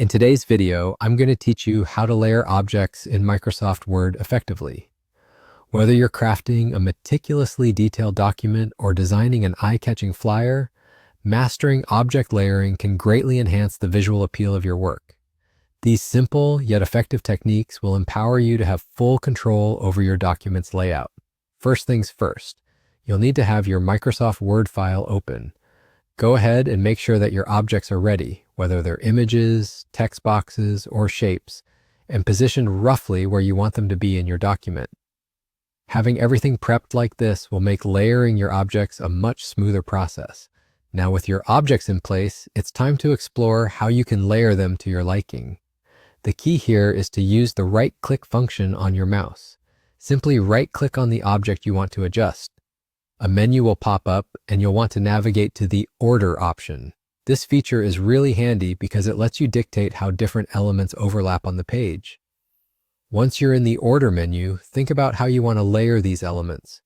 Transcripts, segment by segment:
In today's video, I'm going to teach you how to layer objects in Microsoft Word effectively. Whether you're crafting a meticulously detailed document or designing an eye-catching flyer, mastering object layering can greatly enhance the visual appeal of your work. These simple yet effective techniques will empower you to have full control over your document's layout. First things first, you'll need to have your Microsoft Word file open. Go ahead and make sure that your objects are ready, whether they're images, text boxes, or shapes, and positioned roughly where you want them to be in your document. Having everything prepped like this will make layering your objects a much smoother process. Now with your objects in place, it's time to explore how you can layer them to your liking. The key here is to use the right-click function on your mouse. Simply right-click on the object you want to adjust. A menu will pop up and you'll want to navigate to the Order option. This feature is really handy because it lets you dictate how different elements overlap on the page. Once you're in the Order menu, think about how you want to layer these elements.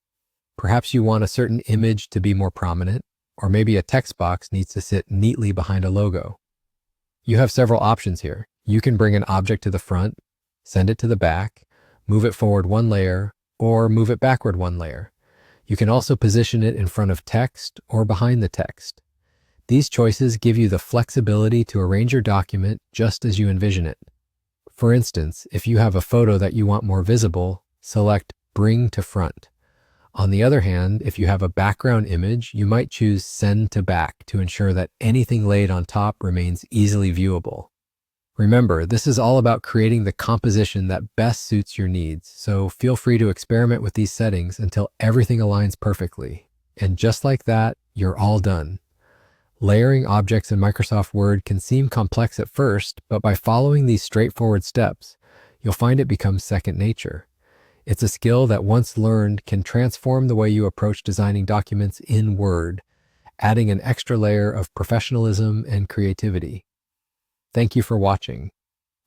Perhaps you want a certain image to be more prominent, or maybe a text box needs to sit neatly behind a logo. You have several options here. You can bring an object to the front, send it to the back, move it forward one layer, or move it backward one layer. You can also position it in front of text or behind the text. These choices give you the flexibility to arrange your document just as you envision it. For instance, if you have a photo that you want more visible, select Bring to Front. On the other hand, if you have a background image, you might choose Send to Back to ensure that anything laid on top remains easily viewable. Remember, this is all about creating the composition that best suits your needs, so feel free to experiment with these settings until everything aligns perfectly. And just like that, you're all done. Layering objects in Microsoft Word can seem complex at first, but by following these straightforward steps, you'll find it becomes second nature. It's a skill that once learned can transform the way you approach designing documents in Word, adding an extra layer of professionalism and creativity. Thank you for watching.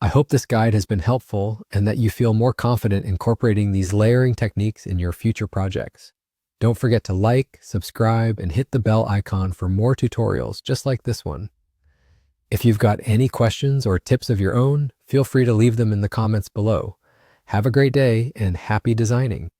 I hope this guide has been helpful and that you feel more confident incorporating these layering techniques in your future projects. Don't forget to like, subscribe, and hit the bell icon for more tutorials just like this one. If you've got any questions or tips of your own, feel free to leave them in the comments below. Have a great day and happy designing.